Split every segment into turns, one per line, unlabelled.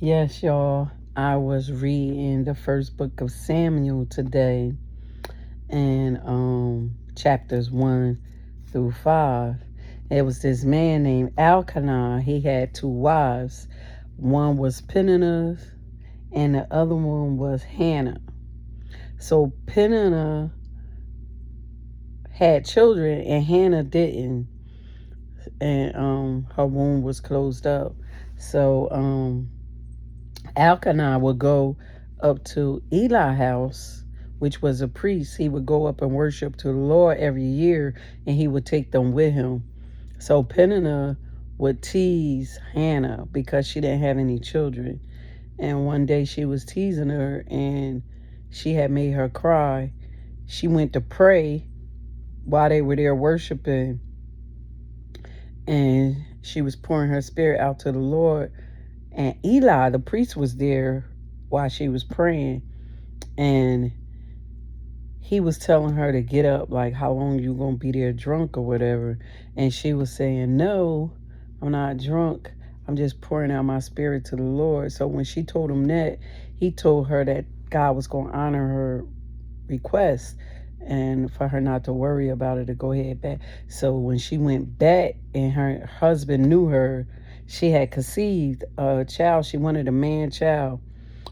Yes, y'all. I was reading the first book of Samuel today, and chapters 1 through 5. It was this man named Elkanah. He had two wives. One was Peninnah, and the other one was Hannah. So Peninnah had children, and Hannah didn't, and her womb was closed up. So Elkanah would go up to Eli's house, which was a priest. He would go up and worship to the Lord every year, and he would take them with him. So Peninnah would tease Hannah because she didn't have any children. And one day she was teasing her, and she had made her cry. She went to pray while they were there worshiping, and she was pouring her spirit out to the Lord. And Eli, the priest, was there while she was praying, and he was telling her to get up, like, how long you gonna be there drunk or whatever. And she was saying, no, I'm not drunk, I'm just pouring out my spirit to the Lord. So when she told him that, he told her that God was going to honor her request, and for her not to worry about it, to go ahead back. So when she went back and her husband knew her, she had conceived a child. She wanted a man child,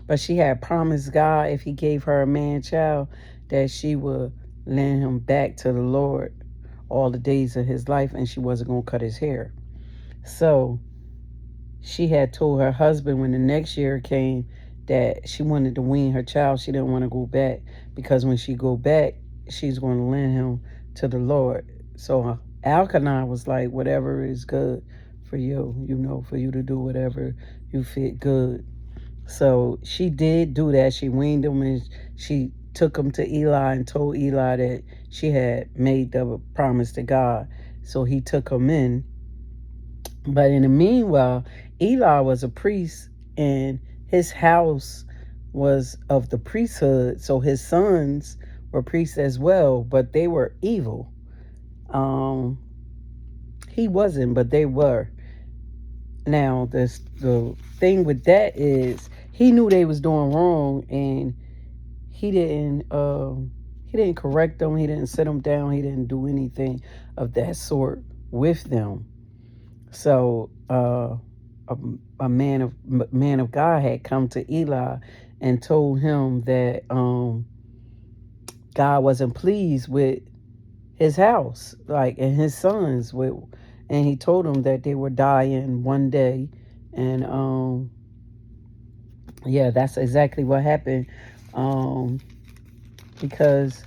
but she had promised God if he gave her a man child that she would lend him back to the Lord all the days of his life, and she wasn't going to cut his hair. So she had told her husband when the next year came that she wanted to wean her child. She didn't want to go back, because when she go back, she's going to lend him to the Lord. So Elkanah was like, whatever is good for you, for you to do whatever you feel good. So she did do that. She weaned him, and she took him to Eli and told Eli that she had made the promise to God. So he took him in. But in the meanwhile, Eli was a priest, and his house was of the priesthood. So his sons were priests as well, but they were evil. Um, he wasn't, but they were. Now, the thing with that is he knew they was doing wrong, and he didn't correct them. He didn't sit them down. He didn't do anything of that sort with them. So a man of God had come to Eli and told him that God wasn't pleased with his house, like, and his sons. And he told him that they were dying one day, and yeah, that's exactly what happened. Because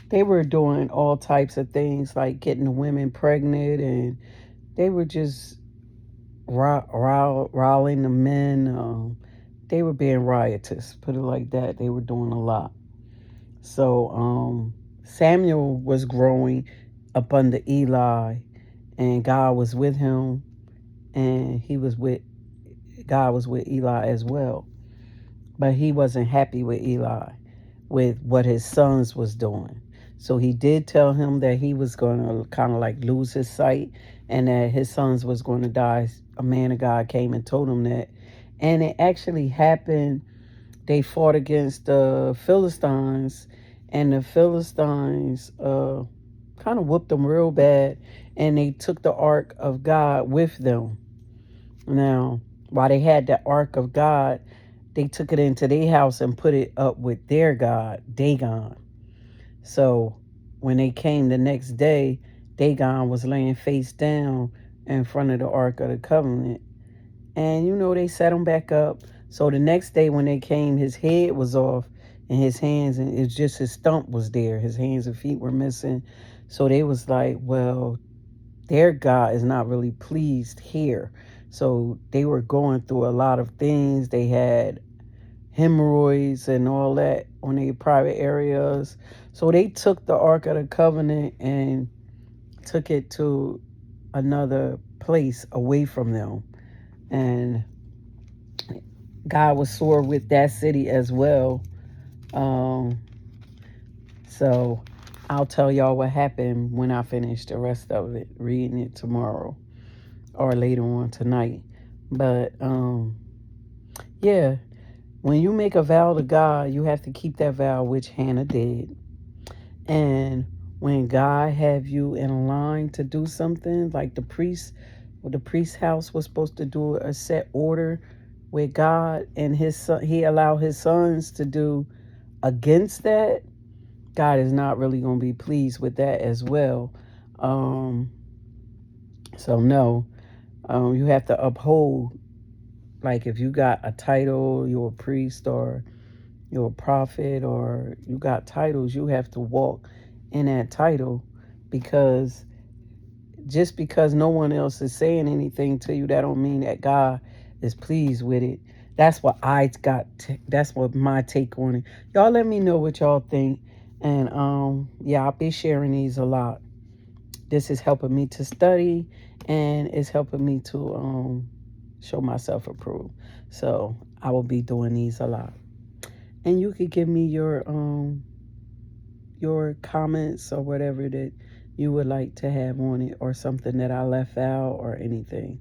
they were doing all types of things, like getting the women pregnant, and they were just riling the men. They were being riotous, put it like that. They were doing a lot. So Samuel was growing up under Eli, and God was with him, and God was with Eli as well. But he wasn't happy with Eli, with what his sons was doing. So he did tell him that he was going to kind of like lose his sight, and that his sons was going to die. A man of God came and told him that. And it actually happened. They fought against the Philistines, and the Philistines kind of whooped them real bad, and they took the ark of God with them. Now, while they had the ark of God, they took it into their house and put it up with their god, Dagon. So when they came the next day, Dagon was laying face down in front of the Ark of the Covenant. And, they set him back up. So the next day when they came, his head was off, and his hands, and it's just his stump was there. His hands and feet were missing. So they was like, well, their God is not really pleased here. So they were going through a lot of things. They had hemorrhoids and all that on their private areas. So they took the Ark of the Covenant and took it to another place away from them. And God was sore with that city as well. So I'll tell y'all what happened when I finish the rest of it, reading it tomorrow or later on tonight. But Yeah, when you make a vow to God, you have to keep that vow, which Hannah did. And when God have you in line to do something, like the priest's house was supposed to do a set order with God, and his son, he allowed his sons to do against that. God is not really going to be pleased with that as well. Um, so no, you have to uphold. Like if you got a title, you're a priest or you're a prophet or you got titles, you have to walk in that title, because just because no one else is saying anything to you, that don't mean that God is pleased with it. That's what that's what my take on it. Y'all let me know what y'all think. And yeah, I'll be sharing these a lot. This is helping me to study, and it's helping me to show myself approved. So I will be doing these a lot. And you could give me your comments or whatever that you would like to have on it, or something that I left out or anything.